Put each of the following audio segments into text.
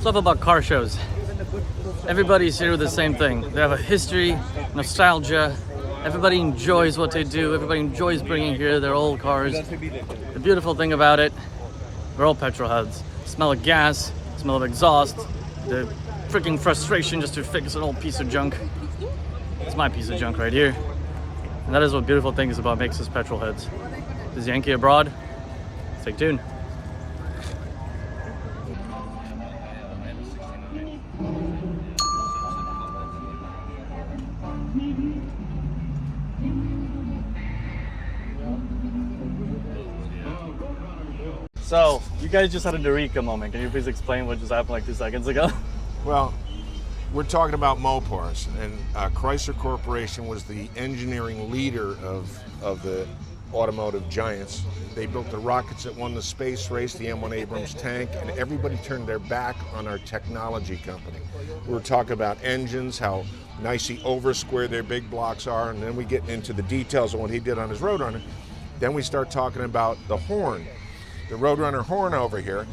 Stuff about car shows. Everybody's here with the same thing. They have a history, nostalgia. Everybody enjoys what they do. Everybody enjoys bringing here their old cars. The beautiful thing about it, we're all petrol heads. Smell of gas, smell of exhaust, the freaking frustration just to fix an old piece of junk. It's my piece of junk right here. And that is what beautiful things about makes us petrol heads. This is Yankee abroad. Stay tuned. So, you guys just had a Eureka moment. Can you please explain what just happened like 2 seconds ago? Well, we're talking about Mopars, and Chrysler Corporation was the engineering leader of the automotive giants. They built the rockets that won the space race, the M1 Abrams tank, and everybody turned their back on our technology company. We were talking about engines, how nicely over-square their big blocks are, and then we get into the details of what he did on his Road Runner. Then we start talking about the horn. The Road Runner horn over here,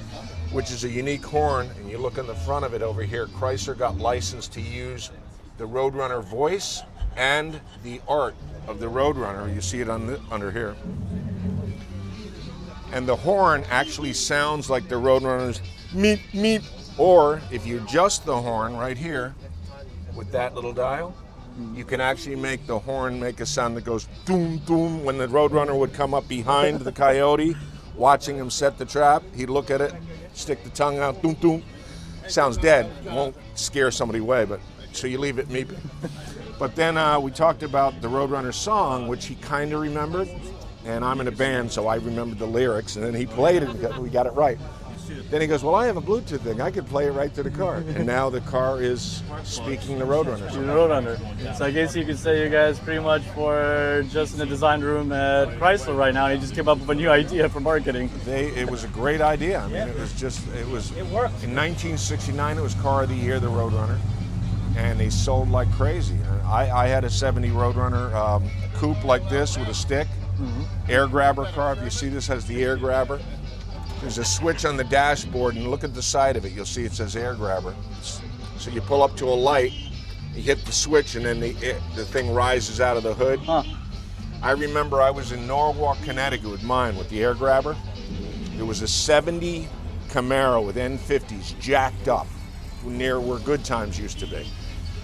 which is a unique horn, and you look on the front of it over here, Chrysler got licensed to use the Road Runner voice and the art of the Road Runner. You see it under here. And the horn actually sounds like the Road Runner's meep, meep. Or if you adjust the horn right here with that little dial, you can actually make the horn make a sound that goes doom, doom. When the Road Runner would come up behind the coyote, watching him set the trap, he'd look at it, stick the tongue out, doom, doom. Sounds dead. It won't scare somebody away, but so you leave it meeping. But then we talked about the Road Runner song, which he kind of remembered, and I'm in a band, so I remembered the lyrics, and then he played it, and we got it right. Then he goes, well, I have a Bluetooth thing. I could play it right to the car. And now the car is speaking the Road Runner. The Road Runner. So I guess you could say you guys pretty much were just in the design room at Chrysler right now. You just came up with a new idea for marketing. It was a great idea. I mean, it worked. In 1969, it was Car of the Year, the Road Runner. And they sold like crazy. I had a 70 Road Runner coupe like this with a stick. Air grabber car. If you see, this has the air grabber. There's a switch on the dashboard, and look at the side of it. You'll see it says air grabber. So you pull up to a light, you hit the switch, and then the thing rises out of the hood. I remember I was in Norwalk, Connecticut with mine, with the air grabber. There was a 70 Camaro with N50s jacked up near where Good Times used to be,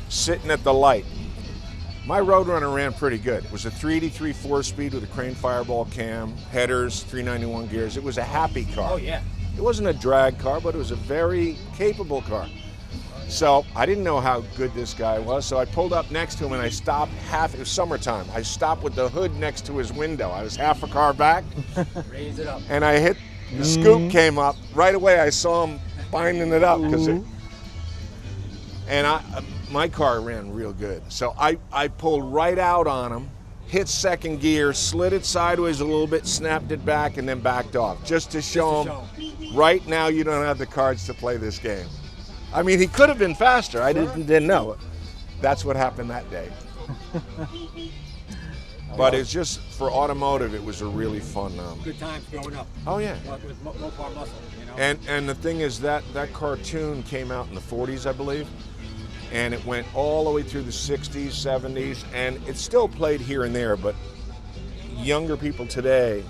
sitting at the light. My Road Runner ran pretty good. It was a 383 4-speed with a Crane Fireball cam, headers, 391 gears. It was a happy car. Oh, yeah. It wasn't a drag car, but it was a very capable car. So I didn't know how good this guy was, so I pulled up next to him and I stopped it was summertime. I stopped with the hood next to his window. I was half a car back. Raise it up. And I hit, the scoop came up. Right away I saw him binding it up. My car ran real good. So I pulled right out on him, hit second gear, slid it sideways a little bit, snapped it back, and then backed off. Just to show him, right now you don't have the cards to play this game. I mean, he could have been faster. I didn't know. That's what happened that day. But it's just, for automotive, it was a really fun. Good times growing up. Oh, yeah. With Mopar muscle, you know? And the thing is that cartoon came out in the 40s, I believe. And it went all the way through the 60s, 70s, and it still played here and there, but younger people today,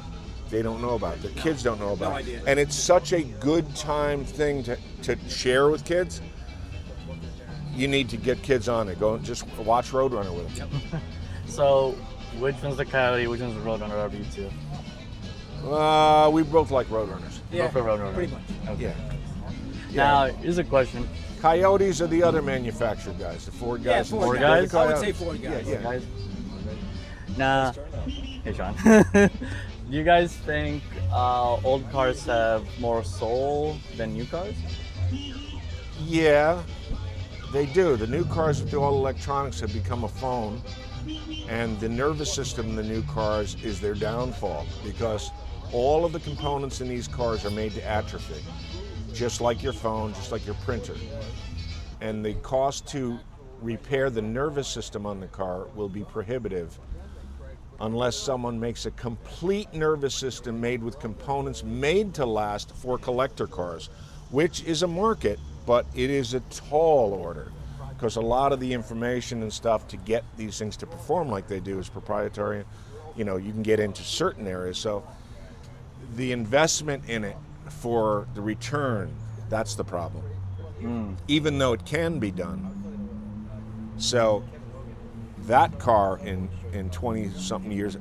they don't know about it. The kids don't know about it. And it's such a good time thing to share with kids. You need to get kids on it. Go and just watch Road Runner with them. So, which one's the Coyote, which one's the Road Runner of you two? We both like Road Runners. Yeah, Both are Road Runner. pretty much. Okay. Yeah. Now, here's a question. Coyotes are the other manufactured guys, the Ford guys. Yeah, Ford guys. guys? I would say Ford guys. Yeah. Guys? Nah. Hey, Sean. Do you guys think old cars have more soul than new cars? Yeah, they do. The new cars with all electronics have become a phone, and the nervous system in the new cars is their downfall because all of the components in these cars are made to atrophy, just like your phone, just like your printer. And the cost to repair the nervous system on the car will be prohibitive unless someone makes a complete nervous system made with components made to last for collector cars, which is a market but it is a tall order because a lot of the information and stuff to get these things to perform like they do is proprietary. You know, you can get into certain areas. So the investment in it for the return, that's the problem. Even though it can be done. So that car in 20-something years,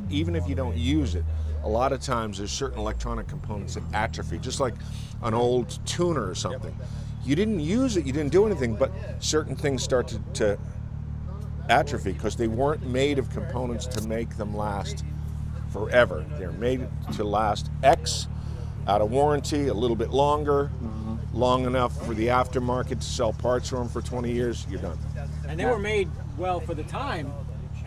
even if you don't use it, a lot of times there's certain electronic components that atrophy, just like an old tuner or something. You didn't use it, you didn't do anything, but certain things start to atrophy because they weren't made of components to make them last forever. They're made to last X out of warranty, a little bit longer, long enough for the aftermarket to sell parts for them for 20 years, you're done. And they were made well for the time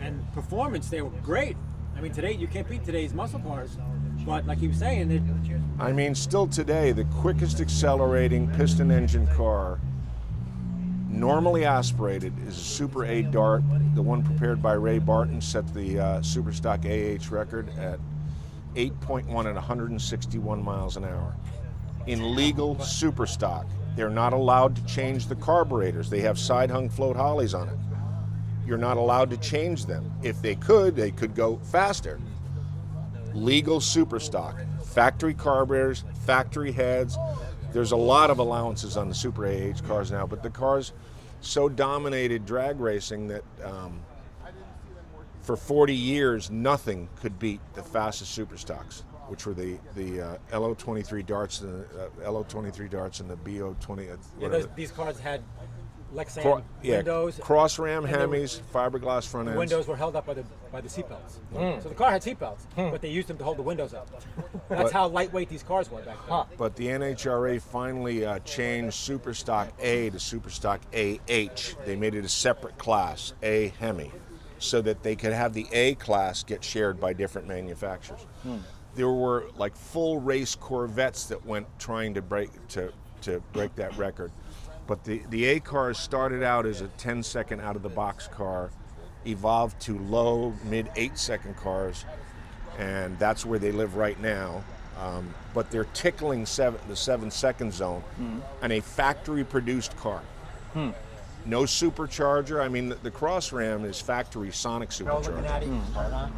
and performance. They were great. I mean, today you can't beat today's muscle cars. But like he was saying, I mean, still today, the quickest accelerating piston engine car, normally aspirated, is a Super A Dart. The one prepared by Ray Barton set the Super Stock AH record at 8.1 at 161 miles an hour. In legal Super Stock, they're not allowed to change the carburetors. They have side-hung float hollies on it. You're not allowed to change them. If they could go faster. Legal Super Stock, factory carburetors, factory heads. There's a lot of allowances on the Super AH cars now, but the cars so dominated drag racing that for 40 years, nothing could beat the fastest Super Stocks, which were the LO23 darts, and the LO23 darts, and the BO20. These cars had Lexan windows. Cross ram Hemis, fiberglass front ends. The windows were held up by the seatbelts. So the car had seatbelts, but they used them to hold the windows up. That's how lightweight these cars were back then. But the NHRA finally changed Super Stock A to Super Stock AH. They made it a separate class, A Hemi, so that they could have the A class get shared by different manufacturers. There were like full race Corvettes that went trying to break that record. But the A cars started out as a 10-second out-of-the-box car, evolved to low, mid 8-second cars, and that's where they live right now. But they're tickling the 7-second zone, and a factory-produced car. No supercharger. I mean, the Cross Ram is factory sonic supercharger.